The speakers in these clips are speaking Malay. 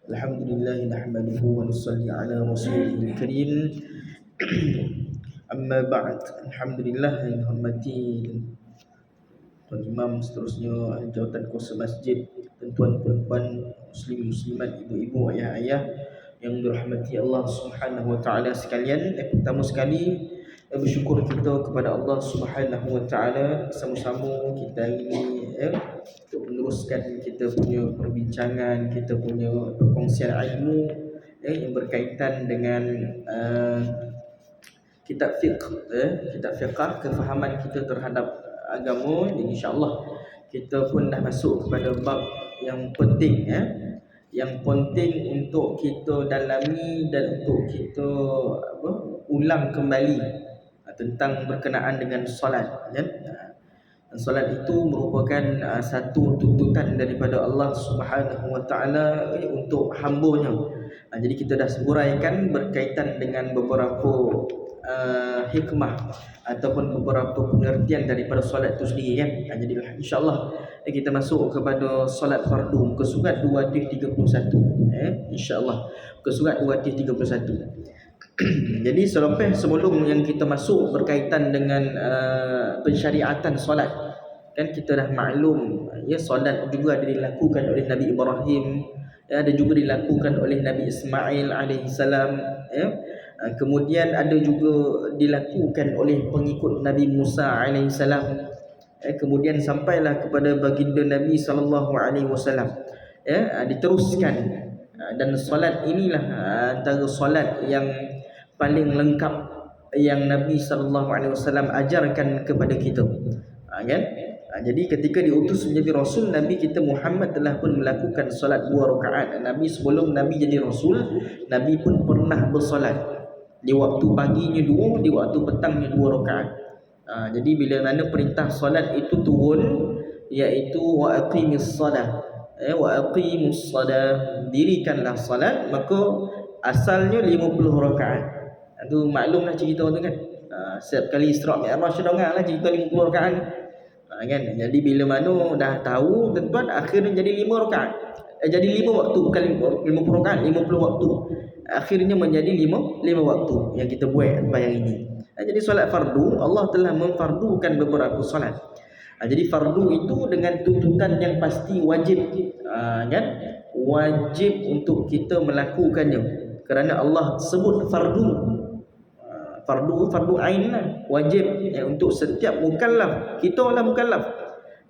Alhamdulillah nahmaduhu wa nusalli ala rasulihil karim. Amma ba'd. Alhamdulillah yang hormati Tuan Imam, seterusnya jawatan kuasa masjid, tuan-tuan puan-puan, muslim muslimat, ibu-ibu, ayah-ayah yang dirahmati Allah Subhanahu wa taala sekalian. Pertama sekali bersyukur kita kepada Allah Subhanahu wa taala sama-sama kita ini untuk meneruskan kita punya perbincangan, kita punya perkongsian ilmu yang berkaitan dengan kitab fiqh, kitab fiqh, kefahaman kita terhadap agama. Dan insya-Allah kita pun dah masuk kepada bab yang penting, yang penting untuk kita dalami dan untuk kita ulang kembali tentang berkenaan dengan solat, kan? Solat itu merupakan satu tuntutan daripada Allah Subhanahu wa taala untuk hamba-Nya. Jadi kita dah uraikan berkaitan dengan beberapa hikmah ataupun beberapa pengertian daripada solat itu sendiri, kan? Jadi insya-Allah kita masuk kepada solat fardu, muka surat 231, insya-Allah muka surat 231. Jadi sebelum yang kita masuk berkaitan dengan pensyariatan solat, kan kita dah maklum solat juga ada dilakukan oleh Nabi Ibrahim, ada juga dilakukan oleh Nabi Ismail alaihissalam, kemudian ada juga dilakukan oleh pengikut Nabi Musa alaihissalam, kemudian sampailah kepada baginda Nabi sallallahu alaihi wasallam, diteruskan. Dan solat inilah antara solat yang paling lengkap yang Nabi sallallahu alaihi wasallam ajarkan kepada kita, kan? Jadi ketika diutus menjadi rasul, Nabi kita Muhammad telah pun melakukan solat 2 rakaat. Nabi sebelum Nabi jadi rasul, Nabi pun pernah bersolat. Di waktu paginya 2, di waktu petangnya 2 rakaat. Jadi bila mana perintah solat itu turun, iaitu wa aqimis salah, wa aqimus salah, dirikanlah solat, maka asalnya 50 rakaat. Itu maklumlah cerita tu, kan? Setiap kali Isra' Mi'raj dengarlah cerita 50 rakaat, kan? Jadi bila mana dah tahu tuan-tuan, akhirnya jadi 5 rakaat. Jadi 5 waktu, bukan 50 rakaat, 50 waktu. Akhirnya menjadi 5 waktu yang kita buat bayang ini. Jadi solat fardu, Allah telah memfardukan beberapa solat. Jadi fardu itu dengan tuntutan yang pasti wajib, kan? Wajib untuk kita melakukannya, kerana Allah sebut fardu. Fardu ain lah, wajib untuk setiap mukallaf. Kita lah mukallaf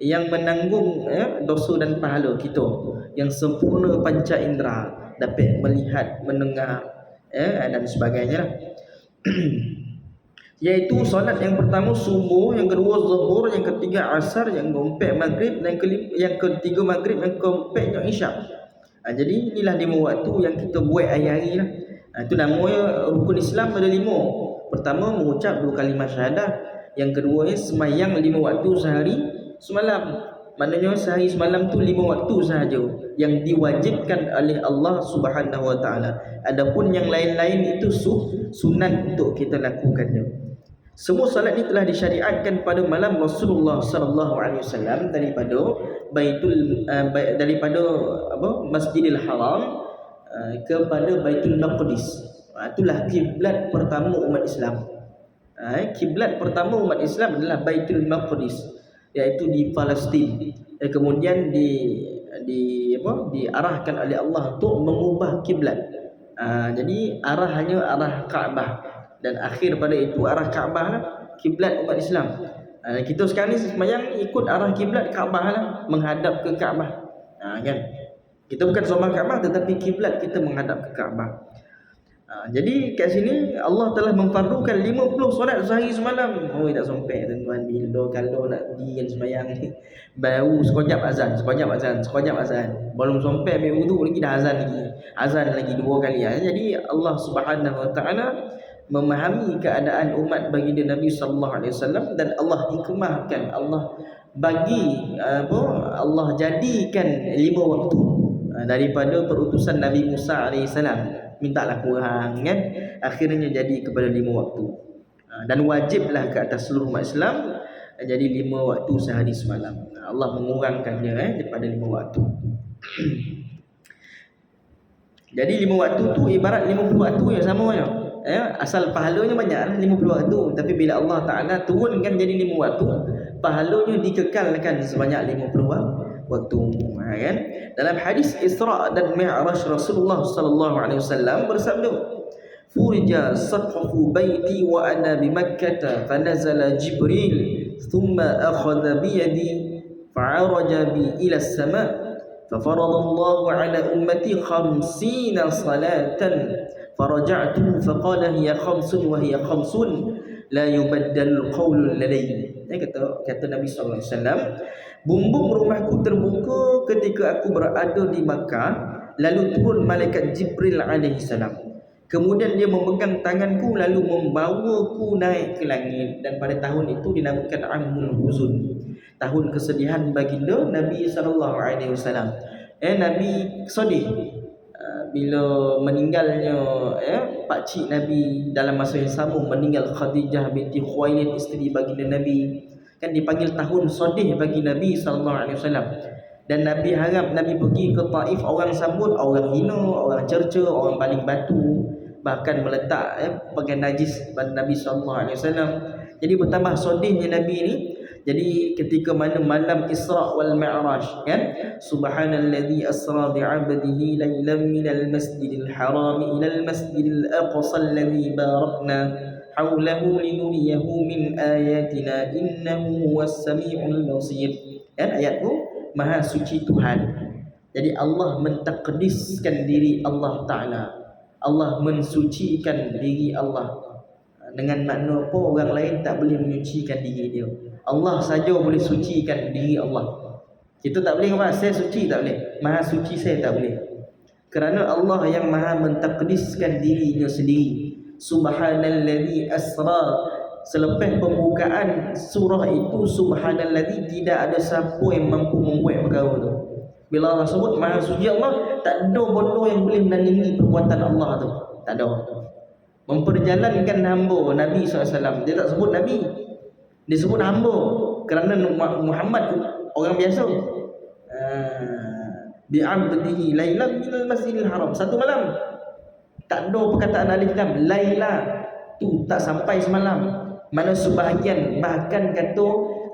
yang menanggung dosa dan pahala kita, yang sempurna panca indera, dapat melihat, mendengar, dan sebagainya lah. Iaitu solat yang pertama subuh, yang kedua zuhur, yang ketiga asar, yang keempat maghrib, dan yang ketiga maghrib, yang keempatnya isyak. Jadi inilah 5 waktu yang kita buat hari-hari lah. Itu namanya rukun Islam ada 5. Pertama, mengucap 2 kalimah syahadah. Yang kedua, semayang 5 waktu sehari semalam. Maknanya sehari semalam tu 5 waktu sahaja yang diwajibkan oleh Allah Subhanahu wa taala. Adapun yang lain-lain itu sunat untuk kita lakukannya. Semua salat ini telah disyariatkan pada malam Rasulullah sallallahu alaihi wasallam daripada Masjidil Haram kepada Baitul Maqdis. Itulah kiblat pertama umat Islam. Kiblat pertama umat Islam adalah Baitul Maqdis, iaitu di Palestin. Kemudian diarahkan oleh Allah untuk mengubah kiblat. Jadi hanya arah Kaabah, dan akhir pada itu arah Kaabah lah kiblat umat Islam. Kita sekarang ni sembahyang ikut arah kiblat Kaabah lah, menghadap ke Kaabah, kan? Kita bukan sombong Kaabah, tetapi kiblat kita menghadap ke Kaabah. Jadi kat sini Allah telah memfardukan 50 solat sehari semalam. Tak sampai tuan-tuan, bila kalau nak pergi yang sembahyang ni baru sekejap azan. Belum sampai ambil wudu lagi dah azan lagi 2 kali. Jadi Allah Subhanahu wa taala memahami keadaan umat baginda Nabi sallallahu alaihi wasallam, dan Allah hikmahkan, Allah bagi Allah jadikan 5 waktu daripada perutusan Nabi Musa alaihissalam. Mintalah kurang, kan? Akhirnya jadi kepada 5 waktu, dan wajiblah ke atas seluruh umat Islam jadi 5 waktu sehari semalam. Allah mengurangkannya daripada 5 waktu. Jadi 5 waktu tu ibarat 50 waktu yang sama je. Asal pahalanya banyak 50 waktu, tapi bila Allah Taala turunkan jadi 5 waktu, pahalanya dikekalkan sebanyak 50 waktu. Kan? Dalam hadis Isra dan Mi'raj Rasulullah sallallahu alaihi wasallam bersabda, "Furija saqfu baiti wa ana bi Makkah, fa nazala Jibril, thumma akhadha bi yadi fa'araja bi ila as-sama', fa farada Allah 'ala ummati 50 salatan." Faraja'tu faqala hiya khamsun wa hiya khamsun la yubaddal qawlul ladai. Kata Nabi sallallahu alaihi wasallam, bumbung rumahku terbuka ketika aku berada di Makkah, lalu turun malaikat Jibril alaihi salam. Kemudian dia memegang tanganku lalu membawaku naik ke langit, dan pada tahun itu dinamakan Amul Huzun, tahun kesedihan baginda Nabi sallallahu alaihi wasallam. Nabi sedih bila meninggalnya pakcik Nabi, dalam masa yang sama meninggal Khadijah binti Khuwailid, isteri baginda Nabi. Kan dipanggil tahun sedih bagi Nabi sallallahu alaihi wasallam. Dan Nabi harap Nabi pergi ke Taif, orang sambut, orang hina, orang cerca, orang baling batu, bahkan meletak pakai najis pada Nabi sallallahu alaihi wasallam. Jadi bertambah sedihnya Nabi ni. Jadi ketika mana malam Isra wal Mi'raj, kan, subhanalladzi asra bi 'abdihi lailan minal masjidil haram ila al masjidil aqsa alladzi barakna haulahu linuriyahu min ayatina innahu huwas samiul basir. Kan ayat tu, maha suci Tuhan. Jadi Allah mentakdiskan diri Allah Taala, Allah mensucikan diri Allah. Dengan makna apa? Orang lain tak boleh menyucikan diri dia, Allah saja boleh sucikan diri Allah. Kita tak boleh kata saya suci, tak boleh. Maha suci saya tak boleh. Kerana Allah yang maha mentakdiskan dirinya sendiri. Subhanalladzi asra. Selepas pembukaan surah itu, subhanalladzi, tidak ada siapa yang mampu membuat perkara itu. Bila Allah sebut maha suci Allah, tak ada benda yang boleh menandingi perbuatan Allah tu. Tak ada. Memperjalankan hamba Nabi SAW, dia tak sebut Nabi, dia sebut hamba. Kerana Muhammad orang biasa. Bi'abdihi lailan minal masjidil haram, satu malam. Tak ada perkataan alif lam. Laila tu tak sampai semalam. Mana sebahagian bahkan kata,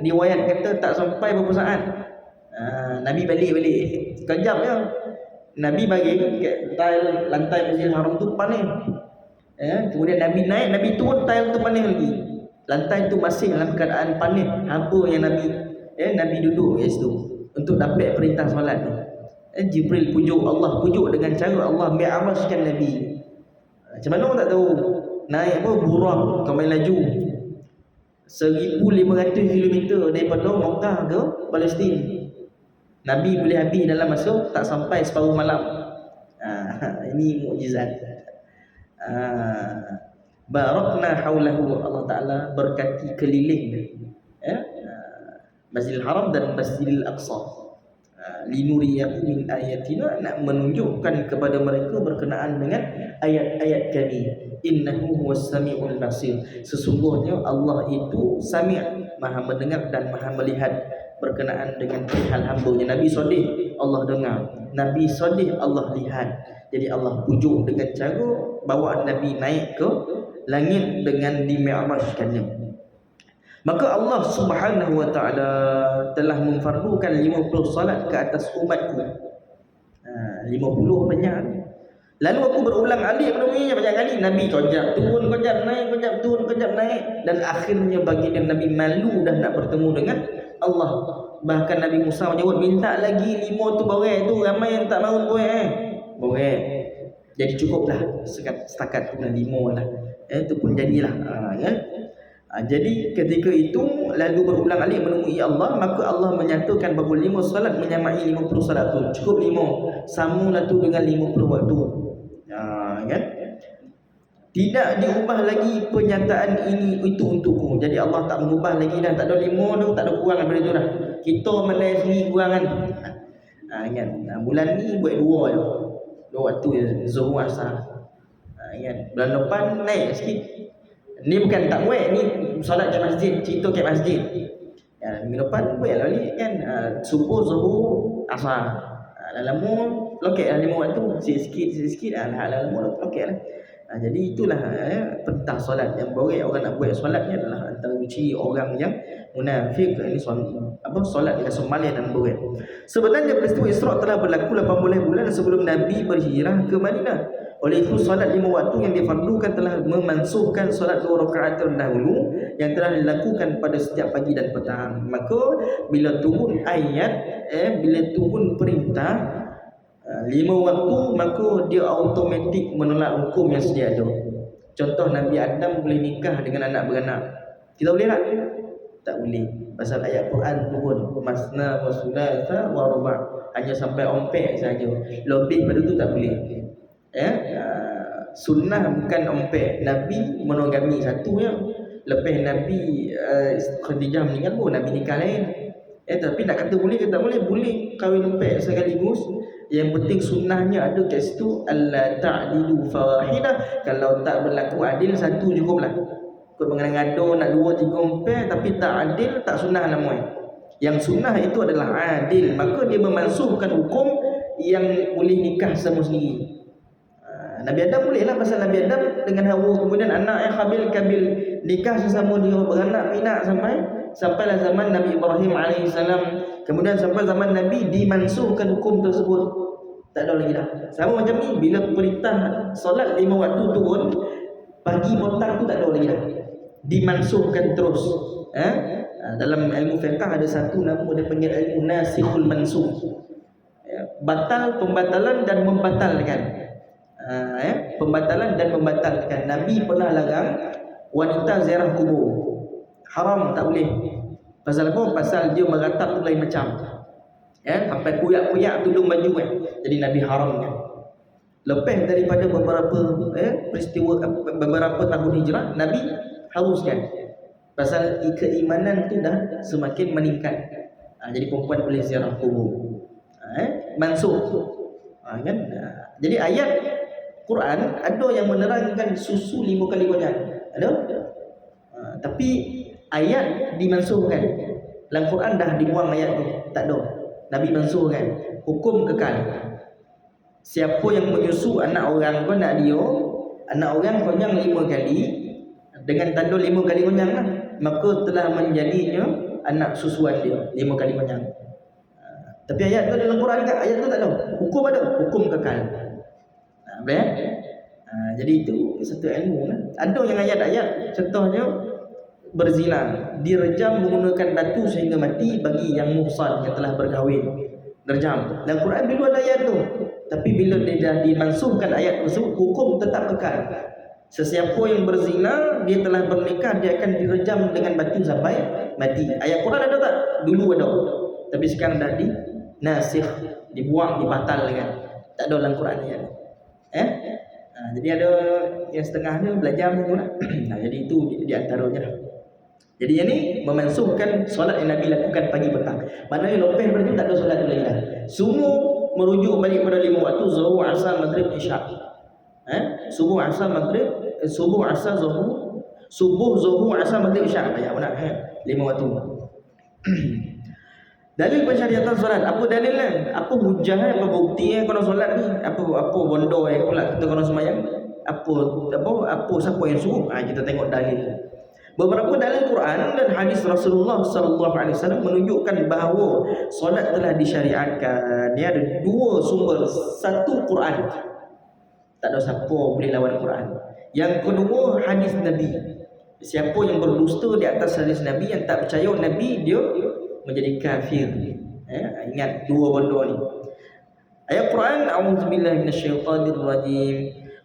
riwayat kata tak sampai berapa saat. Nabi balik sekejap je. Nabi bagi tile lantai Masjidil Haram tu panik. Kemudian Nabi naik, Nabi turun, tile tu panik lagi. Lantai tu masih dalam keadaan panik. Apa yang Nabi duduk kat situ untuk dapat perintah solat tu. Jibril pujuk Allah, pujuk dengan cara Allah mi'rajkan Nabi. Macam mana orang tak tahu? Naik apa? Buraq, kau main laju 1,500 km daripada Makkah ke Palestin. Nabi boleh habis dalam masa tak sampai separuh malam. Ini mukjizat. Barakna haulahu, Allah Ta'ala berkati keliling Masjidil Haram dan Masjidil Aqsa. Linuriyahu min ayatina, nak menunjukkan kepada mereka berkenaan dengan ayat-ayat kami. Innahu huwas samiul basir, sesungguhnya Allah itu sami', maha mendengar dan maha melihat berkenaan dengan hal hamba-Nya. Nabi sedih, Allah dengar. Nabi sedih, Allah lihat. Jadi Allah pujuk dengan cara bawa Nabi naik ke langit dengan dimi'rajkannya. Maka Allah Subhanahu wa taala telah memfardukan 50 salat ke atas umatku. 50 banyak. Lalu aku berulang alik menemuinya banyak kali. Nabi kejap turun, kejap naik, kejap turun, kejap naik, dan akhirnya baginda Nabi malu dah nak bertemu dengan Allah. Bahkan Nabi Musa menyebut, minta lagi 5 tu borek tu, ramai yang tak mahu borek. Jadi cukuplah setakat 5 lah. Itu pun jadilah. Jadi ketika itu lalu berulang alik menemui Allah, maka Allah menyatakan bahawa 5 salat menyamai 50 salat tu. Cukup 5, samalah tu dengan 50 waktu. Kan? Tidak diubah lagi pernyataan ini itu untukmu. Jadi Allah tak mengubah lagi dah, tak ada 5 dah, tak ada kurang daripada itu dah. Kita menilai sendiri kurang kan. Kan? Bulan ni buat 2 je. 2 waktu je, Zuhur Asar. Kan? Bulan depan naik sikit. Ni bukan tak buat, ni solat kat masjid, cerita kat masjid. Minggu depan buat balik kan, subuh, Zuhur, Asar. Lama lokek lah 5 waktu, sikit-sikit hal-hal lokek lah. Jadi itulah perintah solat. Yang boleh orang nak buat solat ni adalah antara ciri orang yang munafik. Ini solat dengan semalam dan berat. Sebenarnya peristiwa Isra telah berlaku 18 bulan sebelum Nabi berhijrah ke Madinah. Oleh itu solat 5 waktu yang difardukan telah memansuhkan solat 2 rakaat terdahulu yang telah dilakukan pada setiap pagi dan petang. Maka bila turun ayat, bila turun perintah 5 waktu, maka dia automatik menolak hukum yang sedia ada. Contoh Nabi Adam boleh nikah dengan anak beranak. Kita boleh tak? Tak boleh. Pasal ayat Quran turun masna wa thulatha wa ruba', hanya sampai ompek saja. Lebih pada tu tak boleh. Sunnah bukan ompek. Nabi monogami satu ya. Lepas Nabi Khadijah meninggal pun Nabi nikah lain. Tapi nak kata boleh ke tak boleh? Boleh kahwin ompek sekaligus. Yang penting sunnahnya ada kat situ, alla ta'dilu fawahidah. Kalau tak berlaku adil, satu cukuplah. Kau mengada-ngada nak 2 3 ompek tapi tak adil, tak sunnah namanya. Yang sunnah itu adalah adil, maka dia memansuhkan hukum yang boleh nikah sama sendiri. Nabi Adam boleh lah, pasal Nabi Adam dengan Hawa, kemudian anak yang Habil nikah sesama dia beranak pinak sampailah zaman Nabi Ibrahim AS. Kemudian sampai zaman Nabi dimansuhkan hukum tersebut. Tak ada lagi dah. Sama macam ni, bila perintah solat 5 waktu turun, pagi petang tu tak ada lagi dah. Dimansuhkan terus. Dalam ilmu fiqh ada satu nama dia panggil ilmu nasikhul mansukh. Batal, pembatalan dan membatalkan. Pembatalan dan membatalkan. Nabi pernah larang wanita ziarah kubur. Haram, tak boleh. Pasal apa? Pasal dia meratap tu lain macam. Sampai kuyak-kuyak tudung baju kan. Jadi Nabi haramkan. Lepas daripada beberapa peristiwa, beberapa tahun hijrah, Nabi haruskan. Pasal keimanan tu dah semakin meningkat. Jadi perempuan boleh ziarah kubur. Mansuh. Kan? Jadi ayat Quran ada yang menerangkan susu 5 kali banyak. Ada? Tapi ayat dimansuhkan. Dalam Quran dah dibuang ayat tu, tak ada. Nabi mansuhkan. Hukum kekal. Siapa yang menyusu anak orang pun nak dia, anak orang panjang 5 kali dengan tanda 5 kali panjang lah, maka telah menjadinya anak susuan dia 5 kali panjang. Tapi ayat tu dalam Quran kan? Ayat tu tak ada. Hukum ada, hukum kekal. Boleh? Jadi itu satu ilmu lah. Ada yang ayat-ayat, contohnya berzina, direjam menggunakan batu sehingga mati bagi yang muhsan, yang telah berkahwin, direjam. Dan Quran dulu ada ayat tu. Tapi bila dia dah dimansuhkan ayat tersebut, hukum tetap kekal. Sesiapa yang berzina, dia telah bernikah, dia akan direjam dengan batu sampai mati. Ayat Quran ada tak? Dulu ada. Tapi sekarang dah nasikh, dibuang, dibatalkan. Tak ada dalam Quran ayat. Jadi ada yang setengahnya belajar macam tu lah. Jadi itu di antaranya lah. Jadi yang ni memansuhkan solat yang Nabi lakukan pagi petang. Maknanya lepas daripada itu tak ada solat lagi dah. Semua merujuk balik pada 5 waktu, zuhur, asar, maghrib, isyak. Subuh, asar, maghrib, subuh, asar, zuhur, subuh, zuhur, asar, maghrib, isyak. Banyak benar 5 waktu. Dalil pensyariatan solat. Apa dalil lah? Apa hujah, apa bukti kena solat ni? Apa bondo pula kita kena sembahyang? Apa siapa yang suruh? Kita tengok dalil. Beberapa dalil Quran dan hadis Rasulullah sallallahu alaihi wasallam menunjukkan bahawa solat telah disyariatkan. Dia ada 2 sumber. Satu Quran. Tak ada siapa boleh lawan Quran. Yang kedua hadis Nabi. Siapa yang berdusta di atas hadis Nabi, yang tak percaya Nabi, dia menjadi kafir. Ingat 2 benda ni. Ayat Quran, a'udzubillahi minasyaitonirrajim.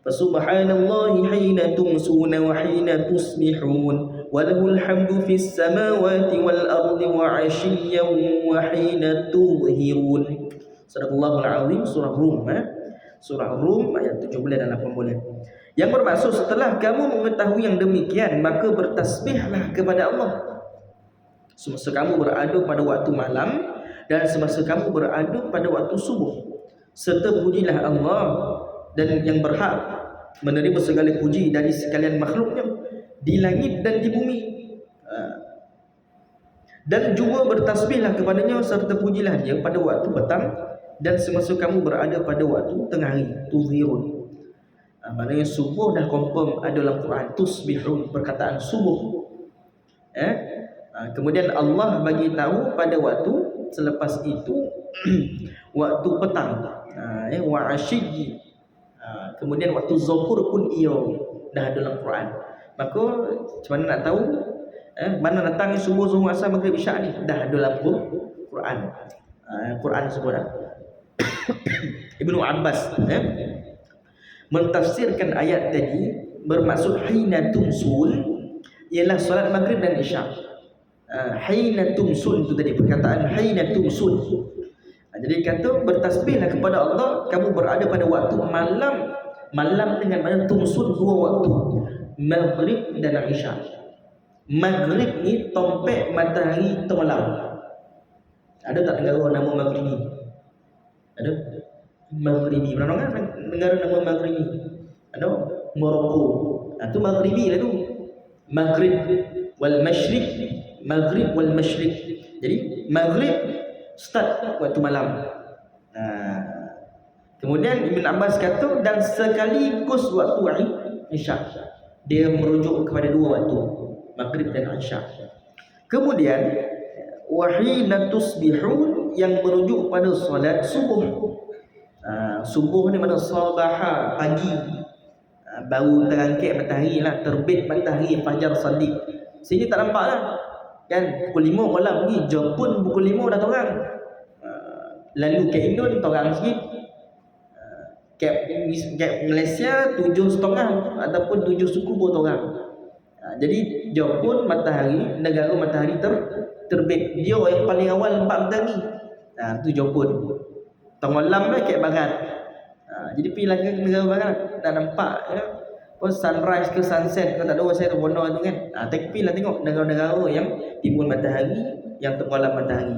Fasubhanallahi hina tumsuna wa hina tusbihun wa lahul hamdu fis samawati wal ardi wa 'ashiyyan wa hina tudhhirun. Sadaqallahul azim. Surah Rum. Surah Rum ayat 17 dan 18. Yang bermaksud, setelah kamu mengetahui yang demikian, maka bertasbihlah kepada Allah semasa kamu berada pada waktu malam dan semasa kamu berada pada waktu subuh. Serta pujilah Allah dan yang berhak menerima segala puji dari sekalian makhluknya di langit dan di bumi. Dan juga bertasbihlah kepadanya serta pujilah dia pada waktu petang dan semasa kamu berada pada waktu tengah hari, tuzhirun. Maknanya subuh dah confirm ada dalam Quran, tusbihun, perkataan subuh. Kemudian Allah bagi tahu pada waktu selepas itu waktu petang, wa asyyi. Kemudian waktu zuhur pun ia dah ada dalam Quran. Maka macam mana nak tahu mana datang subuh, zuhur, asar, maghrib, isyak ni? Dah ada dalam Quran. Quran sebut dah. Ibnu Abbas mentafsirkan ayat tadi bermaksud hina tumsul ialah solat maghrib dan isyak. Hina tumsul itu tadi, perkataan hina tumsul. Jadi kata bertasbihlah kepada Allah kamu berada pada waktu malam. Malam dengan mana tumsul dua waktu, maghrib dan isyak. Maghrib ni tompek matahari tenggelam. Ada tak negara nama Maghribi? Ada? Maghribi. Mana orang negara nama Maghribi? Ada? Morocco. Itu Maghribi lah tu. Maghrib wal Mashriq. Maghrib wal Mashriq. Jadi Maghrib start waktu malam. Kemudian Ibn Abbas kata dan sekaligus waktu isyak. Dia merujuk kepada dua waktu, Maghrib dan isyak. Kemudian wahina tusbihun yang merujuk pada solat subuh. Subuh ni mana sabaha, pagi. Baru terangkat matahari lah, terbit matahari, fajar sadiq. Sini tak nampak lah kan, pukul 5 malam ni, Jepun pukul 5 dah terang. Lalu ke Indon terang sikit. Kat Malaysia 7.30 ataupun 7 suku pun terang. Jadi Jepun matahari, negara matahari terbit. Dia yang paling awal nampak matahari. Tu Jepun. Tenggelam lah kat barat. Jadi pergilah ke negara barat, dah nampak sunrise ke sunset ke tak ada saya warna tu kan. Tapi lah tengok negara-negara yang timbul matahari, yang tenggelam matahari.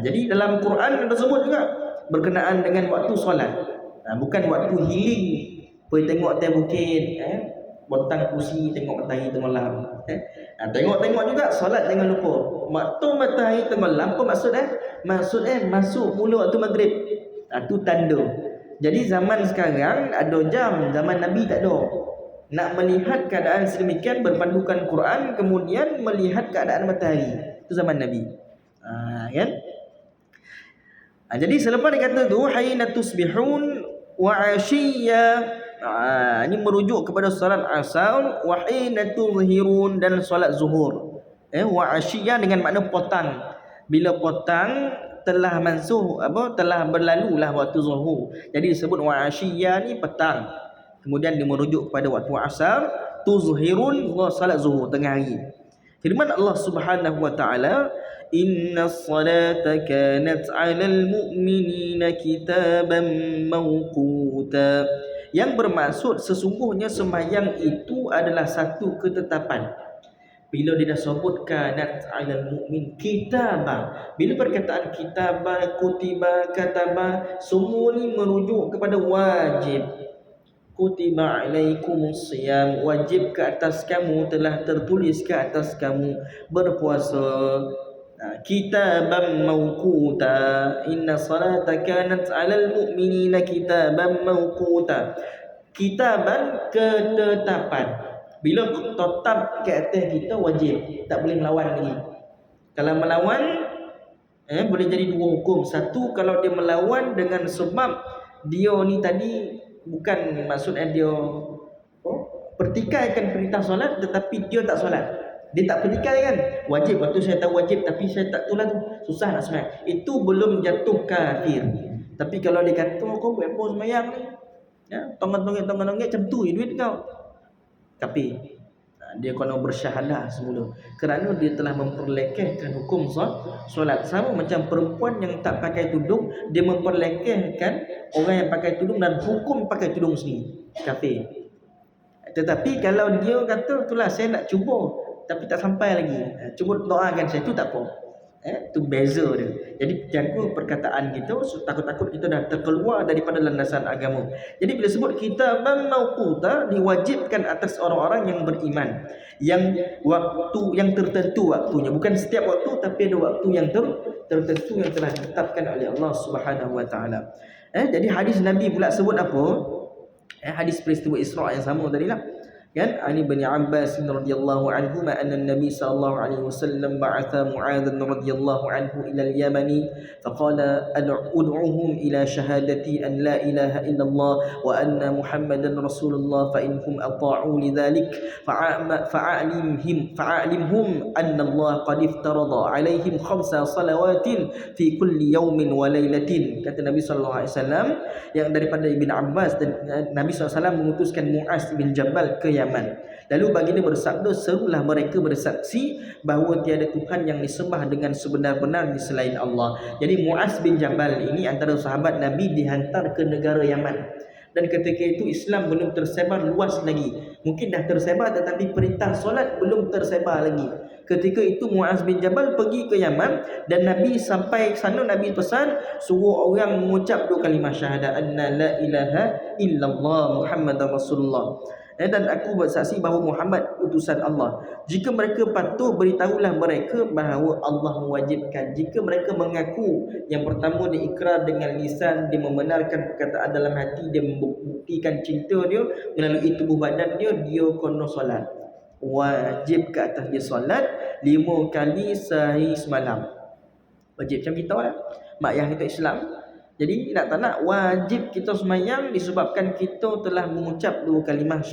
Jadi dalam Quran ada sebut juga berkenaan dengan waktu solat. Bukan waktu healing, pergi tengok atas bukit, bontang kursi tengok matahari tenggelam. Tengok-tengok juga solat jangan lupa. Waktu matahari tenggelam apa maksud masuk mula waktu maghrib. Tu tanda. Jadi zaman sekarang ada jam, zaman Nabi tak ada. Nak melihat keadaan sedemikian berpandukan Quran, kemudian melihat keadaan matahari. Itu zaman Nabi. Kan? Jadi selepas dia kata tu hayna tusbihun wa ashiyya, ini merujuk kepada solat asar, wa hina tuzhirun dan solat zuhur. Wa ashiyya dengan makna petang. Bila petang telah mansuh telah berlalulah waktu zuhur. Jadi disebut wa ashiyya ni petang. Kemudian dia merujuk kepada waktu asar, tuzhirun wa solat zuhur tengah hari. Firman Allah Subhanahu wa taala, innas salata kanat 'alal mu'minina kitaban mawquta. Yang bermaksud sesungguhnya sembahyang itu adalah satu ketetapan. Bila dia dah sebut kanat 'alal mu'min kitaba, bila perkataan kitaba, kutiba, kataba, semua ni merujuk kepada wajib. Kutiba alaikumus siyam, wajib ke atas kamu, telah tertulis ke atas kamu berpuasa. Kitaban mawquta, inna salata kanat 'alal mu'minina kitaban mawquta. Kitaban ketetapan. Bila tetap ke atas kita wajib, tak boleh melawan lagi. Kalau melawan boleh jadi dua hukum. Satu, kalau dia melawan dengan sebab dia ni tadi bukan maksudnya dia pertikaikan perintah solat tetapi dia tak solat. Dia tak pertikai kan, wajib, waktu saya tahu wajib tapi saya tak tulah tu, susah nak sembahyang. Itu belum jatuh kafir. Tapi kalau dia kata kau buat apa sembahyang ni, tonggat-tonggat macam tu duit kau, tapi dia kena bersyahadah semula kerana dia telah memperlekehkan hukum solat. Sama macam perempuan yang tak pakai tudung, dia memperlekehkan orang yang pakai tudung dan hukum pakai tudung sendiri, kafir. Tetapi kalau dia kata itulah saya nak cuba tapi tak sampai lagi, cuba doakan saya, tu tak apa. Itu beza dia. Jadi jaga perkataan kita, takut-takut kita dah terkeluar daripada landasan agama. Jadi bila sebut kitaban mawquta, diwajibkan atas orang-orang yang beriman, yang waktu yang tertentu waktunya, bukan setiap waktu tapi ada waktu yang tertentu yang telah ditetapkan oleh Allah Subhanahu wa taala. Jadi hadis Nabi pula sebut apa? Hadis peristiwa Isra yang sama tadi lah. Kan Ali bin Abbas radhiyallahu anhu anna Nabi sallallahu alaihi wasallam ba'atha Mu'adz radhiyallahu anhu ila al-Yamani faqala ad'uhum ila shahadati an la ilaha illallah wa anna Muhammadan Rasulullah fa inhum ata'u lidzalik fa'alimhum anna Allah qad iftarada alaihim khamsa salawatin fi kulli yawmin wa lailatin. Kata Nabi sallallahu alaihi wasallam yang daripada Ibn Abbas, dan Nabi SAW mengutuskan Mu'adz bin Jabal ke Yaman. Lalu baginda bersabda, serulah mereka bersaksi bahawa tiada Tuhan yang disembah dengan sebenar-benarnya selain Allah. Jadi Mu'adz bin Jabal ini antara sahabat Nabi dihantar ke negara Yaman. Dan ketika itu Islam belum tersebar luas lagi. Mungkin dah tersebar tetapi perintah solat belum tersebar lagi. Ketika itu Mu'adz bin Jabal pergi ke Yaman, dan Nabi sampai sana, Nabi pesan suruh orang mengucap dua kalimah syahadat anna la ilaha illallah Muhammadar Rasulullah, dan aku bersaksi bahawa Muhammad utusan Allah. Jika mereka patuh, beritahulah mereka bahawa Allah mewajibkan. Jika mereka mengaku, yang pertama dia ikrar dengan lisan, dia membenarkan perkataan dalam hati, dia membuktikan cinta dia melalui tubuh badan dia kena solat. Wajib ke atas dia solat 5 kali sehari semalam. Wajib macam kita lah, mak yang kita Islam. Jadi nak tak nak wajib kita semayang disebabkan kita telah mengucap 2 kalimah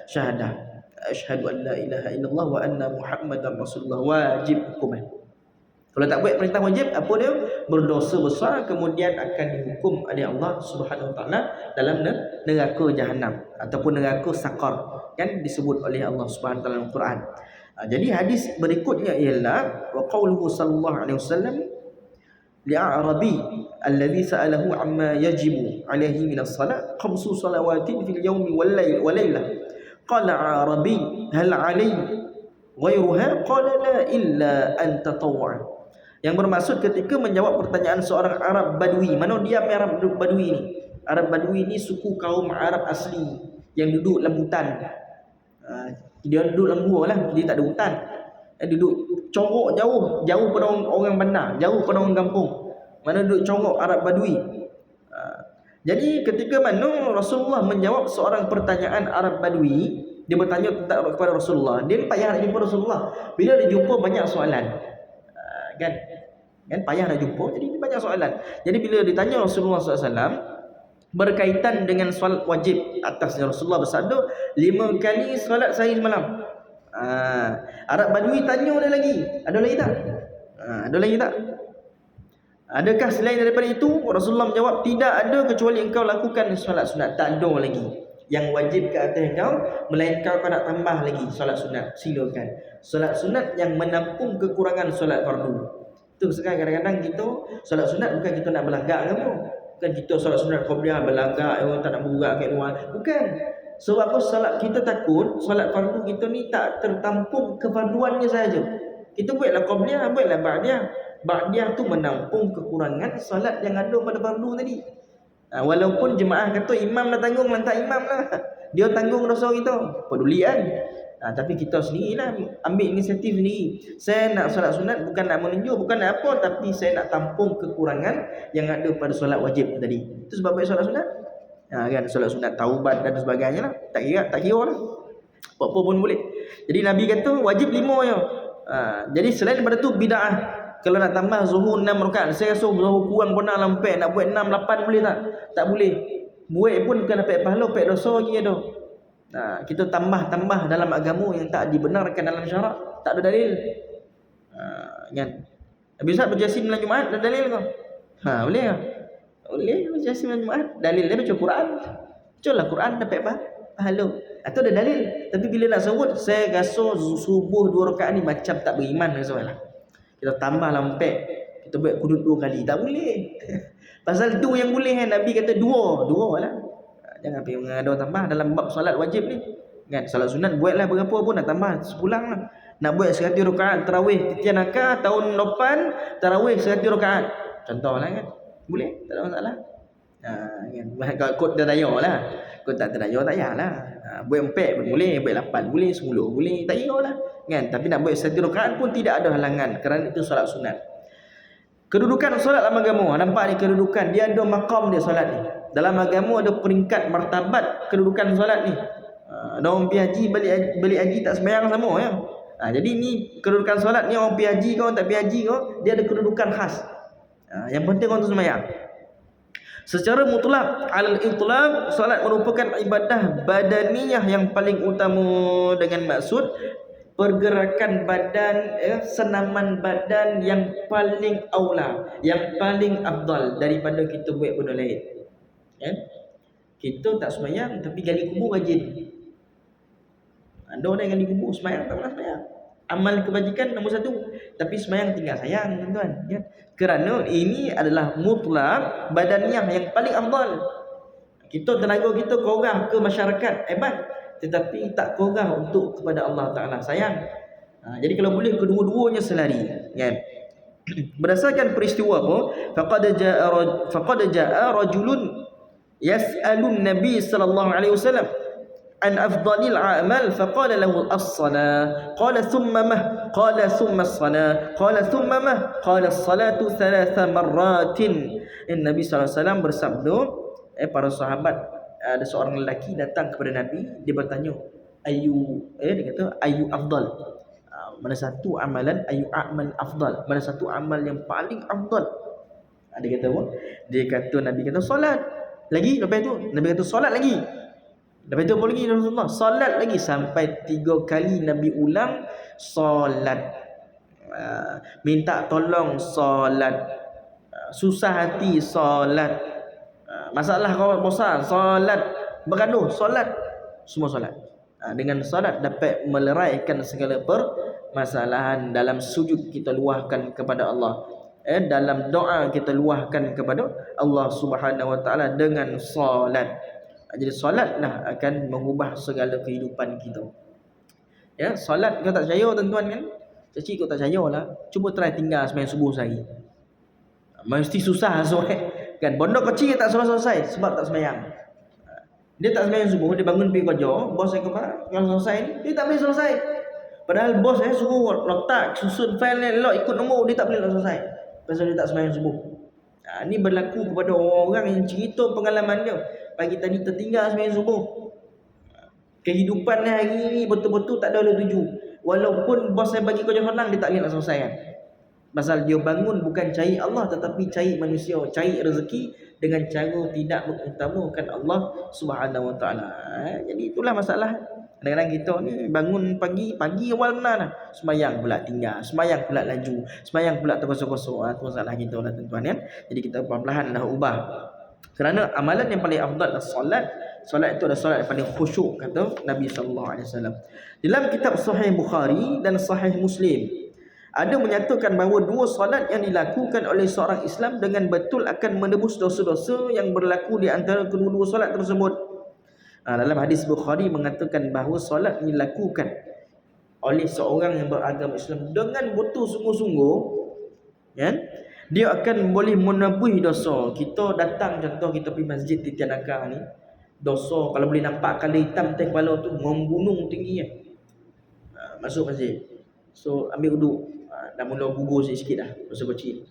syahadah. Asyhadu an la ilaha illallah wa anna Muhammadar Rasulullah. Wajib hukuman. Kalau tak buat perintah wajib, apa dia? Berdosa besar, kemudian akan dihukum oleh Allah Subhanahu wa taala dalam neraka jahanam ataupun neraka saqar, kan disebut oleh Allah Subhanahu wa taala dalam Quran. Jadi hadis berikutnya ialah wa qauluhu sallallahu alaihi wasallam li'arabi alladhi sa'alahu amma yajibu alaihi min as-salat khamsu salawatin fil yawmi wal laylah. Qala arabi hal alayhi ghayruha? Qala la illa an tatawwa. Yang bermaksud ketika menjawab pertanyaan seorang Arab Badui. Mana dia Arab Badui ni? Arab Badui ni suku kaum Arab asli yang duduk dalam hutan. Dia duduk dalam gua lah, dia tak ada hutan. Dia duduk corok jauh pada orang bandar, jauh pada orang kampung. Mana duduk corok Arab Badui. Jadi ketika mana Rasulullah menjawab seorang pertanyaan Arab Badui, dia bertanya tentang kepada Rasulullah. Dia payah nak jumpa Rasulullah. Bila dia jumpa banyak soalan, kan payah nak jumpa, jadi banyak soalan. Jadi bila ditanya Rasulullah SAW berkaitan dengan solat wajib atasnya, Rasulullah bersabda 5 kali solat sehari semalam. Arab Badui tanya dia lagi, ada lagi tak? Ada lagi tak? Adakah selain daripada itu? Rasulullah menjawab, tidak ada kecuali engkau lakukan solat sunat. Tak ada lagi yang wajib ke atas kau, melainkan kau nak tambah lagi solat sunat. Silakan. Solat sunat yang menampung kekurangan solat fardu. Tu sekarang kadang-kadang kita solat sunat bukan kita nak belagak ke apa? Bukan kita solat sunat qabliyah belagak, tak nak berurat kat luar. Bukan. Sebab apa? Solat kita takut solat fardu kita ni tak tertampung kefarduannya saja. Kita buatlah qabliyah, buatlah ba'diyah. Ba'diyah tu menampung kekurangan solat yang ada pada fardu tadi. Walaupun jemaah kata imam dah tanggung, lantak imam lah, dia tanggung dosa kita, peduli kan. Tapi kita sendirilah ambil inisiatif sendiri. Saya nak solat sunat bukan nak menunjuk, bukan nak apa, tapi saya nak tampung kekurangan yang ada pada solat wajib tadi. Itu sebab baik solat sunat. Kan solat sunat taubat dan sebagainya lah. Tak kira lah. Apa-apa pun boleh. Jadi Nabi kata wajib 5 je. Jadi selain daripada tu bid'ah. Kalau nak tambah zuhur 6 rakaat, saya rasa zuhur kurang pernah lampai. Nak buat 6, 8 boleh tak? Tak boleh. Buat pun bukan dapat pahala, dapat dosa lagi ada. Kita tambah dalam agama yang tak dibenarkan dalam syarak, tak ada dalil. Kan? Habis tak berjasim dalam Jumaat, ada dalil ke? Boleh ke? Boleh berjasim dalam Jumaat. Dalil dia baca Quran. Bacalah Quran dapat pahala. Atau ada dalil. Tapi bila nak sebut, saya rasa subuh 2 rakaat ni macam tak beriman lah. Kita tambah lampek, kita buat kudut 2 kali, tak boleh. Pasal tu yang boleh kan, Nabi kata 2 lah. Jangan pergi mengada tambah dalam bab solat wajib ni. Kan solat sunat buatlah berapa pun, nak tambah sepulang lah. Nak buat 100 rakaat tarawih titian akar tahun depan, tarawih 100 rakaat. Contohlah kan. Boleh, tak ada masalah. Kan kod daya lah. Kod tak daya tak payahlah. Buat 4 pun boleh, buat 8 boleh, 10 boleh, tak kira lah. Kan? Tapi nak buat 1 rakaat pun tidak ada halangan, kerana itu solat sunat. Kedudukan solat dalam agama, nampak ni kedudukan dia, ada maqam dia solat ni. Dalam agama ada peringkat martabat kedudukan solat ni. Ada orang pergi haji balik haji tak sembahyang sama ya. Jadi ni kedudukan solat ni, orang pergi haji kau tak pergi haji kau, dia ada kedudukan khas. Yang penting orang tu sembahyang. Secara mutlak, al-itlaq, solat merupakan ibadah badaniyah yang paling utama, dengan maksud pergerakan badan, senaman badan yang paling aula, yang paling afdal daripada kita buat benda lain. Kita tak sembahyang tapi gali kubur rajin. Ada orang yang gali kubur sembahyang tak pernah sembahyang. Amal kebajikan nombor 1, tapi sembahyang tinggal sayang, tuan-tuan. Kerana ini adalah mutlak badaniyah yang paling afdal. Kita tenaga kita korang ke masyarakat hebat, tetapi tak korang untuk kepada Allah Ta'ala sayang. Jadi kalau boleh kedua-duanya selari, kan? Berdasarkan peristiwa apa? Faqad jaa rajulun yas'alun Nabi sallallahu alaihi wasallam an afdalil a'mal faqala lahu as-salah qala thumma ma qala thumma as-salah qala thumma ma qala as-salatu thalatha marratin. Nabi sallallahu alaihi wasallam bersabda, para sahabat, ada seorang lelaki datang kepada Nabi, dia bertanya dia kata ayu afdal, mana satu amalan, ayu amal afdal, mana satu amal yang paling afdal. Dia kata apa? Dia kata, Nabi kata solat. Lagi lepas tu Nabi kata solat lagi. Lepas tu apa lagi Rasulullah? Solat lagi. Sampai 3 kali Nabi ulang solat. Minta tolong solat. Susah hati solat. Masalah kau besar solat. Bergaduh solat. Semua solat. Dengan solat dapat meleraikan segala permasalahan. Dalam sujud kita luahkan kepada Allah. Dalam doa kita luahkan kepada Allah Subhanahu wa taala dengan solat. Jadi solatlah akan mengubah segala kehidupan kita. Solat kau tak percaya tuan-tuan kan? Cik kau tak percayalah. Cuba try tinggal sembahyang subuh sehari. Mesti susah kan? Pondok kecil tak selesai sebab tak sembahyang. Dia tak sembahyang subuh, dia bangun pergi kerja, bos saya kata, kalau selesai ni, dia tak boleh selesai. Padahal bos saya suruh letak, susun file ni, elok ikut nombor, dia tak boleh selesai. Pasal dia tak sembahyang subuh. Ni berlaku kepada orang yang cerita pengalaman dia. Pagi tadi tertinggal sembahyang subuh. Kehidupan dia hari ni betul-betul tak ada tuju. Walaupun bos saya bagi kerja senang, dia tak boleh nak selesaikan. Pasal dia bangun bukan cari Allah, tetapi cari manusia, cari rezeki dengan cara tidak mengutamakan Allah Subhanahu wa taala. Jadi itulah masalah. Kadang-kadang kita ni bangun pagi awal benar dah. Sembahyang pula tinggal, sembahyang pula laju, sembahyang pula terkosong-kosong. Itu masalah kita lah tuan-tuan ya. Jadi kita perlahan-lahan dah ubah. Kerana amalan yang paling afdal adalah solat. Solat itu adalah solat yang paling khusyuk, kata Nabi sallallahu alaihi wasallam. Dalam kitab Sahih Bukhari dan Sahih Muslim ada menyatakan bahawa 2 solat yang dilakukan oleh seorang Islam dengan betul akan menebus dosa-dosa yang berlaku di antara kedua-dua solat tersebut. Dalam hadis Bukhari mengatakan bahawa solat yang dilakukan oleh seorang yang beragama Islam dengan betul sungguh-sungguh, kan, dia akan boleh menebus dosa. Kita datang, contoh kita pergi masjid di Tianaka ni, dosa kalau boleh nampak kala hitam atas kepala tu membunuh tinggi kan. Masuk masjid, so ambil wuduk, dah mula gugur sikit dah dosa kecil.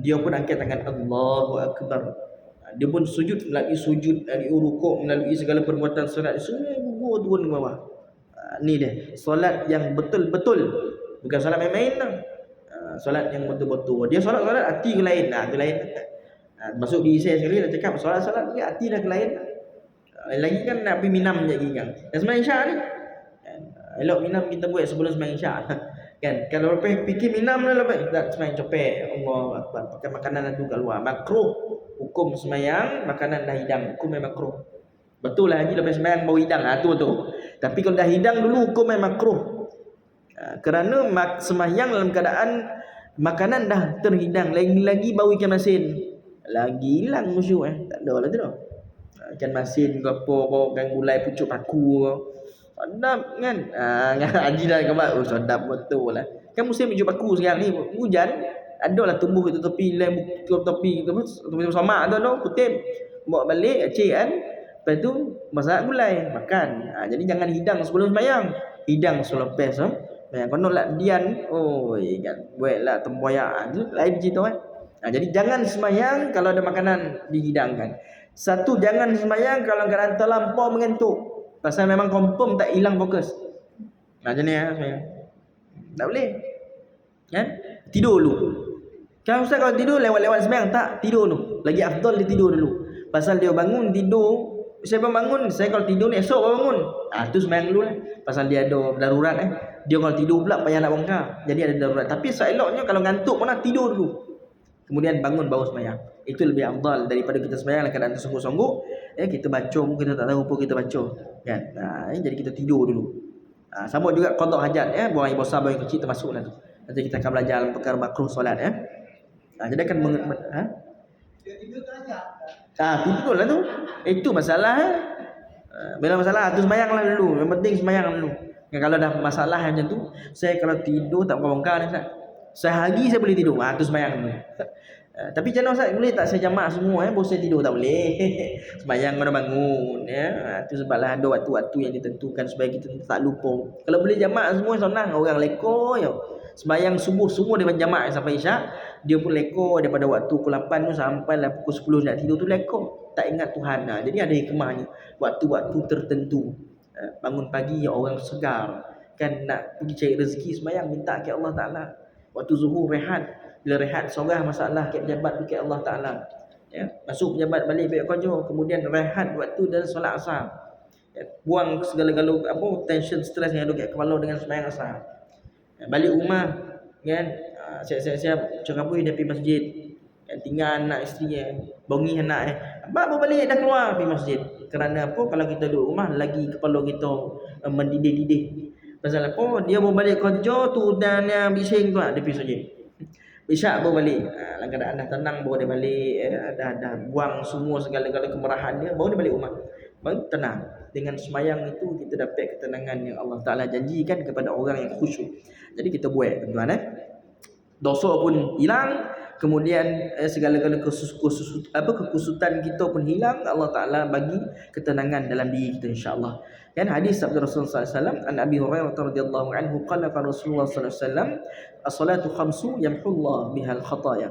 Dia pun angkat tangan, Allahu Akbar. Dia pun sujud, melalui sujud, melalui rukuk, melalui segala perbuatan solat, semua gugur turun ke bawah. Ni dia solat yang betul-betul, bukan solat main-main lah. Solat yang betul-betul. Dia solat-solat hati ke lain. Ke lain. Masuk di saya sekali dah cakap solat-solat ni hati dah ke lain. Lagi kan nak pergi minam je lagi kan. Dan sembahyang isyak ni, elok minam kita buat sebelum sembahyang isyak. Kan kalau fikir minam dah lepas tak sembahyang copek, Allah Akbar, pakai makanan tu kat luar, makruh. Hukum sembahyang makanan dah hidang, hukum memang makruh. Betul lah haji lepas sembahyang bau hidang, tu betul. Tapi kalau dah hidang dulu hukum memang makruh. Kerana sembahyang dalam keadaan makanan dah terhidang, lagi-lagi bau ikan masin, lagi hilang musuh tak ada lah tu dah. Ikan masin ke apa, kan gulai pucuk paku ke, sedap kan. Haji dah kabar, sedap betul lah. Kan musim pucuk paku sekarang ni, hujan, adalah tumbuh kat tepi tepi sama tu kutip, bawa balik acik kan. Lepas tu masak gulai makan. Jadi jangan hidang sebelum sembahyang, hidang selepas Yang kono lah dian, oh kan buatlah tempoyak tu lain cerita kan. Jadi jangan semayang kalau ada makanan dihidangkan. Satu, jangan semayang kalau keadaan terlampau mengantuk. Pasal memang confirm tak hilang fokus. Macam ni semayang. Tak boleh. Kan? Tidur dulu. Kan ustaz kalau tidur lewat-lewat semayang tak, tidur dulu. Lagi afdal dia tidur dulu. Pasal dia bangun tidur, saya bangun, saya kalau tidur ni esok bangun. Tu semayang dulu lah. Pasal dia ada darurat Dia kalau tidur pula payah nak bongkar. Jadi ada darurat. Tapi seeloknya kalau ngantuk mana tidur dulu. Kemudian bangun baru semayang. Itu lebih afdal daripada kita semayang dalam keadaan tersungguh-sungguh. Kita baca pun kita tak tahu apa kita baca. Kan? Jadi kita tidur dulu. Sama juga qada hajat buang air besar, buang air kecil termasuklah tu. Nanti kita akan belajar dalam perkara makruh solat jadi akan betul lah tu. Itu masalah bila masalah tu semayanglah dulu. Yang penting semayang dulu. Kalau dah masalah macam tu, saya kalau tidur tak bongkar ni Ustaz. Sehari saya boleh tidur. Tu semayang dulu. Tapi jangan Ustaz, boleh tak saya jamak semua baru saya tidur? Tak boleh. Semayang kena bangun tu sebablah ada waktu-waktu yang ditentukan supaya kita tak lupa. Kalau boleh jamak semua senang. Orang lekor semayang subuh semua dia jamak sampai isyak. Dia pun lekor daripada waktu pukul 8 tu sampai lah pukul 10 nak tidur tu lekor. Tak ingat Tuhan. Jadi ada hikmahnya. Waktu-waktu tertentu. Bangun pagi orang segar. Kan nak pergi cari rezeki semayang minta ke Allah Ta'ala. Waktu zuhur rehat. Bila rehat sorang masalah ke pejabat ke Allah Ta'ala. Masuk pejabat balik baik kerja. Kemudian rehat waktu dan solat asar. Buang segala-gala tension, stres yang ada kat kepala dengan semayang asar. Balik rumah kan siap-siap cakap dia pergi masjid. Tinggal anak isteri bongi anak baru balik dah keluar pergi masjid. Kerana apa? Kalau kita duduk rumah lagi kepala kita mendidih-didih. Pasal apa? Dia mau balik kerja tu dan bising tu dia pergi masjid. Isyak baru balik. Dalam keadaan dah tenang baru dia balik. Dah buang semua segala-gala kemarahan dia baru dia balik rumah. Baru tenang. Dengan semayang itu kita dapat ketenangan yang Allah Ta'ala janjikan kepada orang yang khusyuk. Jadi kita buat tuan-tuan dosa pun hilang. Kemudian segala-gala kekusutan kita pun hilang. Allah Ta'ala bagi ketenangan dalam diri kita insya-Allah. Kan hadis sabda Rasulullah sallallahu alaihi wasallam an Abi Hurairah radhiyallahu anhu qala Rasulullah sallallahu alaihi wasallam as-salatu khamsu yamhullahu bihal khataya.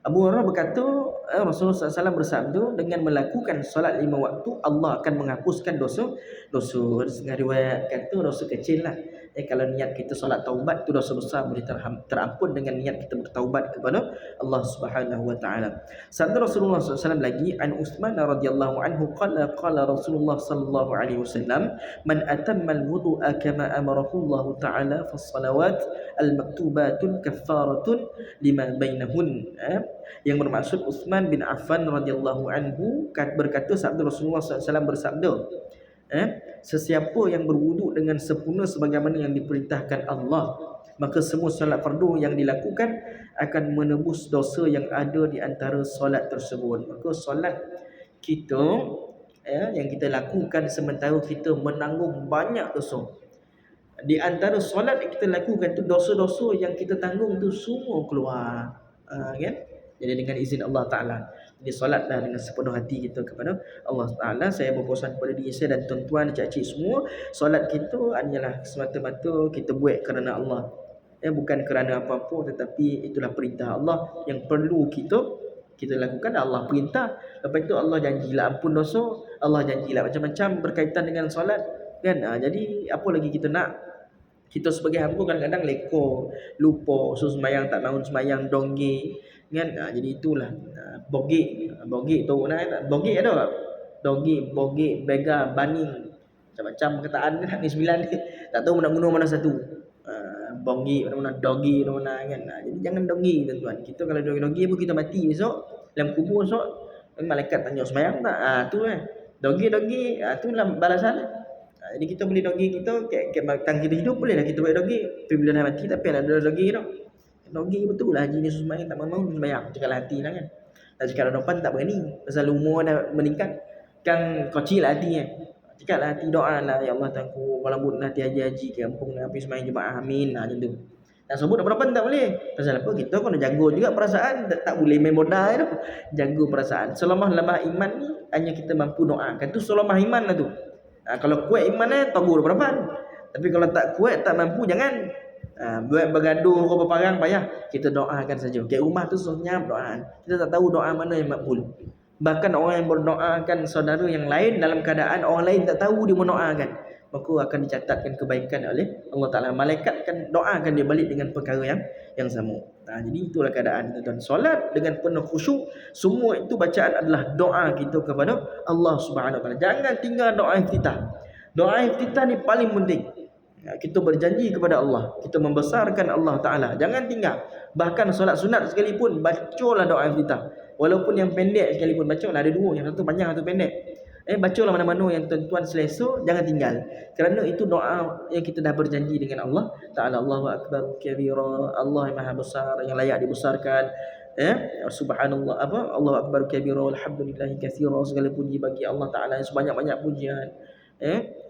Abu Hurairah berkata Rasulullah SAW bersabda, dengan melakukan solat 5 waktu Allah akan menghapuskan dosa. Setengah riwayat kata dosa kecil lah. Kalau niat kita solat taubat tu dosa besar boleh terampun dengan niat kita bertaubat kepada Allah Subhanahu wa taala. Sabda Rasulullah SAW lagi an Utsman radhiyallahu anhu qala Rasulullah sallallahu alaihi wasallam man atamma al-wudu'a kama amarahu Allah taala fas-salawat al-maktubatun kaffaratun lima bainahun. Yang bermaksud Utsman bin Affan radhiyallahu anhu berkata sabda Rasulullah SAW bersabda sesiapa yang berwuduk dengan sempurna sebagaimana yang diperintahkan Allah, maka semua solat fardu yang dilakukan akan menebus dosa yang ada di antara solat tersebut. Maka solat kita yang kita lakukan sementara kita menanggung banyak dosa. Di antara solat yang kita lakukan tu dosa-dosa yang kita tanggung tu semua keluar. Kan? Jadi dengan izin Allah Ta'ala. Jadi solatlah dengan sepenuh hati kita kepada Allah Ta'ala. Saya berpesan kepada diri saya dan tuan-tuan, cik-cik semua, solat kita hanyalah semata-mata kita buat kerana Allah. Bukan kerana apa-apa, tetapi itulah perintah Allah yang perlu kita lakukan. Allah perintah. Lepas itu Allah janjilah ampun dosa. Allah janjilah macam-macam berkaitan dengan solat. Kan? Jadi apa lagi kita nak? Kita sebagai hamba kadang-kadang lekor, lupa, semayang tak bangun semayang, donggi. Kan? Jadi itulah bogik tu bogik ada tak? Bogik, bega, baning, macam-macam perkataan ni 9 ni. Tak tahu nak guna mana satu. Bogik mana dogi mana kan. Jadi jangan dogi tuan-tuan. Kita kalau dogi pun kita mati besok dalam kubur besok malaikat tanya semayang tak? Tu dogi tu lah balasan. Jadi kita boleh dogi kita tang kita hidup bolehlah kita buat dogi. Tapi bila dah mati tak payah ada dogi tau. Dogi betul lah Haji ni sembahyang tak mau sembahyang. Cakap hati lah kan. Dan cakap depan tak berani. Pasal umur dah meningkat. Kan kecil lah hati Cakap lah hati doa lah. Ya Allah Tuhanku walambutlah hati haji-haji ke kampung nak pergi sembahyang jemaah. Amin. Macam tu. Dan sebut depan tak boleh. Pasal apa? Kita kena jaga juga perasaan. Tak boleh main modal tu. Jaga perasaan. Selamah-lamah iman ni hanya kita mampu doakan. Tu selamah iman lah tu. Kalau kuat iman tabur depan. Tapi kalau tak kuat tak mampu jangan. Buat bergaduh kau berperang payah, kita doakan saja. Kat rumah tu senyap doa. Kita tak tahu doa mana yang makbul. Bahkan orang yang berdoakan saudara yang lain dalam keadaan orang lain tak tahu dia mendoakan, maka akan dicatatkan kebaikan oleh Allah Taala. Malaikat akan doakan dia balik dengan perkara yang sama. Jadi itulah keadaan tuan. Solat dengan penuh khusyuk, semua itu bacaan adalah doa kita kepada Allah Subhanahu Wa Taala. Jangan tinggal doa iftitah. Doa iftitah ni paling penting. Kita berjanji kepada Allah, kita membesarkan Allah Ta'ala, jangan tinggal. Bahkan solat sunat sekalipun, bacalah doa iftitah. Walaupun yang pendek sekalipun, bacalah. Ada dua, yang satu panjang, satu pendek. Bacalah mana-mana yang tuan-tuan selesa, jangan tinggal. Kerana itu doa yang kita dah berjanji dengan Allah Ta'ala. Allahu Akbar kabira, Allah yang maha besar, yang layak dibesarkan. Subhanallah, Allahu Akbar kabira, alhamdulillahi katsira, segala puji bagi Allah Ta'ala yang sebanyak-banyak pujian.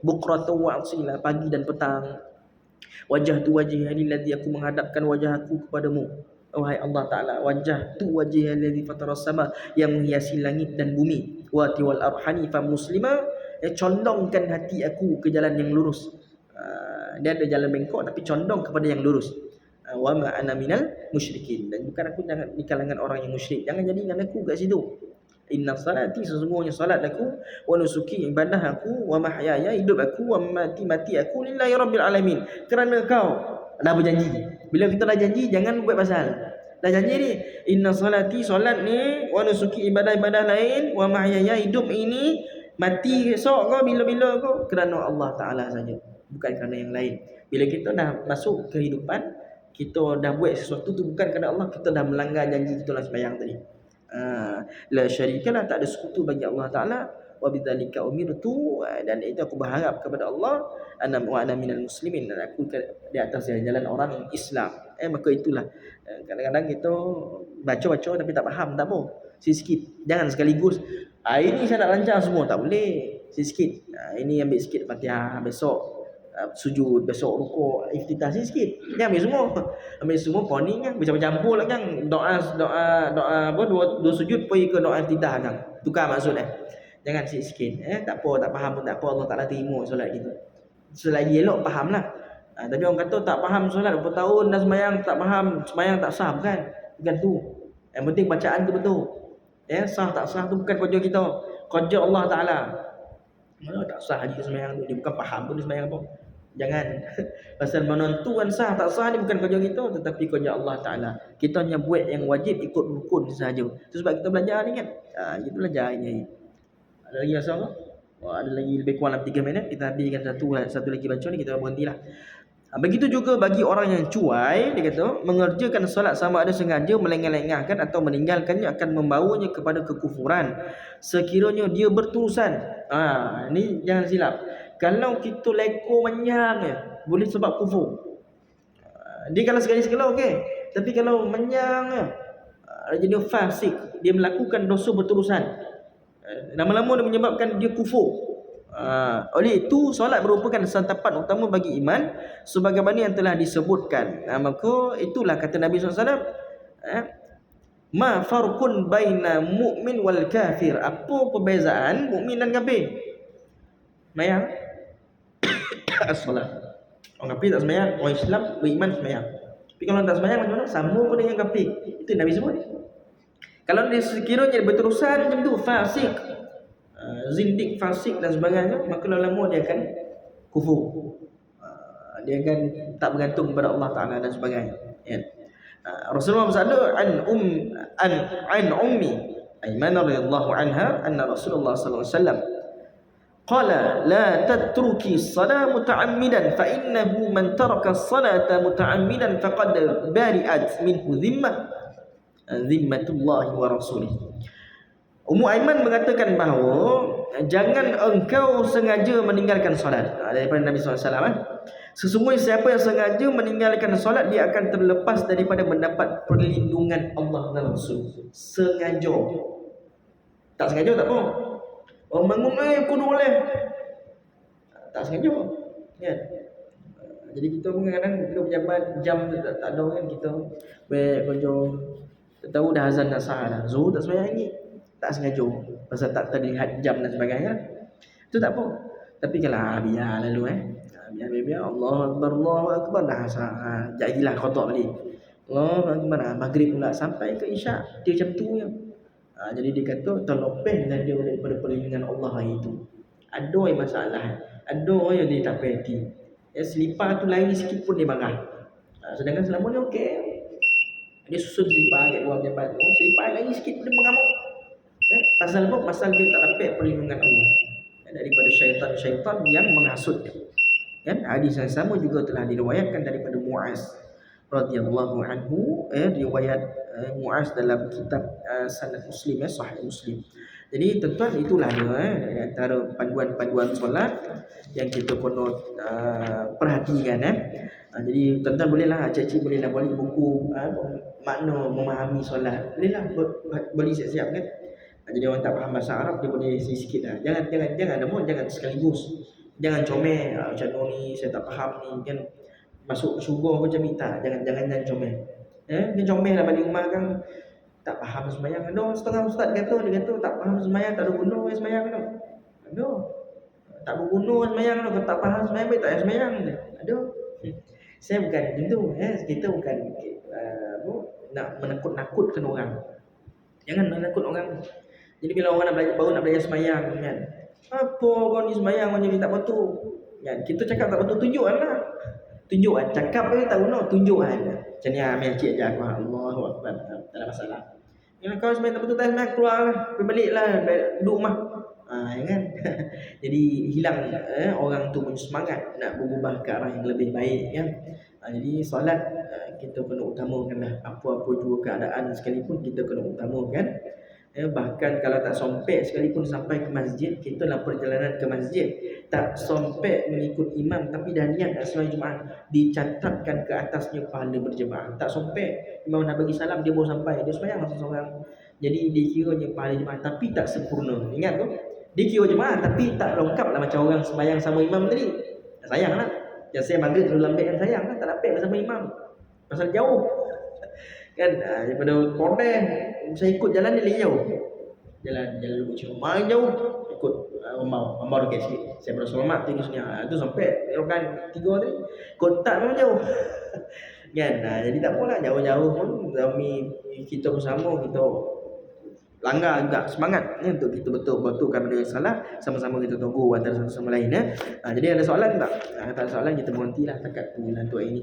Bukratan wa asila, pagi dan petang. Wajah tu wajhi alladhi, aku menghadapkan wajahku kepadamu wahai Allah Ta'ala. Wajah tu wajhi alladhi fataras sama, yang menghiasi langit dan bumi. Wa tiwal arhani fa muslima, condongkan hati aku ke jalan yang lurus. Dia ada jalan bengkok tapi condong kepada yang lurus. Wa ma ana minal musyrikin, dan bukan aku jangan di kalangan orang yang musyrik. Jangan jadikan aku kat situ. Inna salati, sesungguhnya salat aku, wa nusuki, ibadah aku, wa mahyaya, hidup aku, wa mati aku lillahi rabbil alamin. Kerana kau dah berjanji. Bila kita dah janji, jangan buat pasal. Dah janji ni, inna salati, salat ni, wa nusuki, ibadah-ibadah lain, wa mahyaya, hidup ini, mati esok kau, bila-bila kau, kerana Allah Ta'ala saja, bukan kerana yang lain. Bila kita dah masuk kehidupan, kita dah buat sesuatu tu bukan kerana Allah, kita dah melanggar janji kita lah sembahyang tadi. La syarikalah, tak ada sekutu bagi Allah Ta'ala. Wa bidzalika umirtu, dan itu aku berharap kepada Allah, ana minal muslimin, dan aku di atas jalan orang Islam. Maka itulah, kadang-kadang kita baca-baca tapi tak faham, tak apa, sikit-sikit, jangan sekaligus. Ini saya nak lancar semua, tak boleh. Sikit-sikit. Ini ambil sikit Fatihah, besok sujud, besok rukuk, iftitah sikit. Dia ambil semua. Ambil semua poning kan, bercampur-campur lah kan. Doa apa, dua sujud pergi ke doa iftitah kan. Tukar maksud Jangan sikit-sikit. Tak apa, tak faham pun tak apa, Allah Taala terima solat kita. Selagi elok fahamlah. Tapi orang kata tak faham solat berapa tahun dah sembahyang, tak faham, sembahyang tak sah, bukan tu. Yang penting bacaan tu betul. Sah tak sah tu bukan kerja kita, kerja Allah Taala. Mana tak sah haji sembahyang tu, dia bukan faham pun dia sembahyang apa. Jangan. Pasal menentukan sah tak sah ni bukan kerja kita, tetapi kerja Allah Ta'ala. Kita hanya buat yang wajib, ikut rukun sahaja. Itu sebab kita belajar ni kan. Kita belajar ini. Ada lagi rasa apa? Ada lagi lebih kurang dalam 3 minit. Kita habiskan satu lagi baca ni, kita berhentilah. Begitu juga bagi orang yang cuai, dia kata, mengerjakan solat sama ada sengaja melengah-lengahkan atau meninggalkannya akan membawanya kepada kekufuran sekiranya dia berterusan. Ni jangan silap. Kalau kita leko menyang boleh sebab kufur. Dia kalau sekali-sekala okey. Tapi kalau menyang jadi fasik, dia melakukan dosa berterusan, lama-lama dia menyebabkan dia kufur. Oleh itu solat merupakan santapan utama bagi iman sebagaimana yang telah disebutkan. Maka itulah kata Nabi SAW, ma farqun baina mu'min wal kafir. Apa perbezaan mukmin dan kafir? Sembahyang as-salat. Orang kafir tak sembahyang, orang Islam beriman sembahyang. Tapi kalau tak sembahyang macam mana? Sama pun dengan kafir. Itu Nabi sebut. Kalau dia sekiranya berterusan macam tu, fasik, zindik, fasik dan sebagainya, maka lama-lama dia akan kufur. Dia akan tak bergantung kepada Allah Ta'ala dan sebagainya. Rasulullah bersabda an ummi Aiman radhiyallahu anha anna Rasulullah sallallahu alaihi wasallam qala la tatruki as-salah muta'ammidan fa innahu man taraka as-salata muta'ammidan faqad bari'at minhu zimmatullah wa rasulih. Ummu Aiman mengatakan bahawa jangan engkau sengaja meninggalkan solat. Daripada Nabi SAW, sesungguhnya siapa yang sengaja meninggalkan solat, dia akan terlepas daripada mendapat perlindungan Allah dan Rasul. Sengaja. Tak sengaja tak apa. Orang bangun kudu boleh. Tak sengaja. Kan? Jadi kita pun kadang-kadang kita pejabat jam tak ada kan, kita baik kerja. Tak tahu dah azan dah sah dah. Zuhur tak sembahyang lagi. Tak sengaja. Pasal tak terlihat jam dan sebagainya. Itu tak apa. Tapi kalau biar lalu biar Allah Akbar Allah Akbar dah jadilah kotak balik. Allah Akbar maghrib pula sampai ke isyak dia macam tu je. Jadi dia kata terlepas dan dia daripada perlindungan Allah hari itu. Ada yang masalah, ada yang dia tak perhati. Selipar tu lari sikit pun dia marah. Sedangkan selama ni okey. Dia susun selipar kat luar jabat tu, selipar lari sikit pun dia mengamuk. Pasal apa? Pasal dia tak dapat perlindungan Allah daripada syaitan-syaitan yang menghasut. Kan hadis yang sama juga telah diriwayatkan daripada Muaz radhiyallahu anhu, riwayat Muaz dalam kitab Sanad Muslim, Sahih Muslim. Jadi tuan-tuan, itulah dia antara panduan-panduan solat yang kita kena perhatikan. Jadi tuan-tuan bolehlah, cik-cik bolehlah balik buku makna memahami solat. Bolehlah boleh siap-siap kan. Jadi orang tak faham bahasa Arab dia boleh sikit lah. Jangan sekaligus. Jangan comel macam ni saya tak faham ni kan. Masuk ke syurga macam ni tak. Jangan comel. Dia comel lah balik rumah kan. Tak faham sembahyang. Ada setengah ustaz dia kata tak faham sembahyang tak ada guna sembahyang tu. Ada. Tak berguna sembahyang tu. Kalau tak faham sembahyang baik tak payah sembahyang. Ada. Saya bukan gitu. Kita bukan nak menakut-nakutkan orang. Jangan menakut orang. Jadi bila orang baru nak belajar sembahyang kan, apa kau ni sembahyang macam ni tak betul kan, kita cakap tak betul, tunjukkan lah. Tunjukkan, cakap ni tak guna, tunjukkan. Macam ni ambil cik ajar aku, Allahu Akbar, tak ada masalah. Kalau kau sembahyang tak betul, tak sembahyang, keluar lah, pergi balik lah, duduk rumah. Kan. Jadi hilang orang tu punya semangat nak berubah ke arah yang lebih baik kan. Jadi solat kita kena utamakan lah. Apa-apa jua keadaan sekalipun kita kena utamakan. Bahkan kalau tak sompek sekalipun sampai ke masjid, kita dalam perjalanan ke masjid tak sompek mengikut imam tapi dah niat nak sembahyang Jumaat, dicatatkan ke atasnya pahala berjemaah. Tak sompek imam nak bagi salam dia baru sampai, dia sembahyang langsung seorang. Jadi dikiranya pahala jemaah tapi tak sempurna. Ingat tu, dikira jemaah tapi tak lengkap lah macam orang sembahyang sama imam tadi. Sayanglah. Yang saya maghrib dulu lambat kan, sayanglah tak dapat bersama imam. Pasal jauh. Kan daripada Kordeh saya ikut jalan dia lagi jauh. Jalan Lubuk Cina main jauh, ikut Mamau dekat sikit. Saya baru selamat tinggi sini. Tu sampai kan 3 tadi. Kotak memang jauh. Kan jadi tak apalah, jauh-jauh pun kami kita bersama, kita langgar juga semangat untuk kita betulkan benda yang salah, sama-sama kita tegur antara satu sama lain. Jadi ada soalan tak? Tak ada soalan, kita berhentilah takat penggunaan tu hari ini.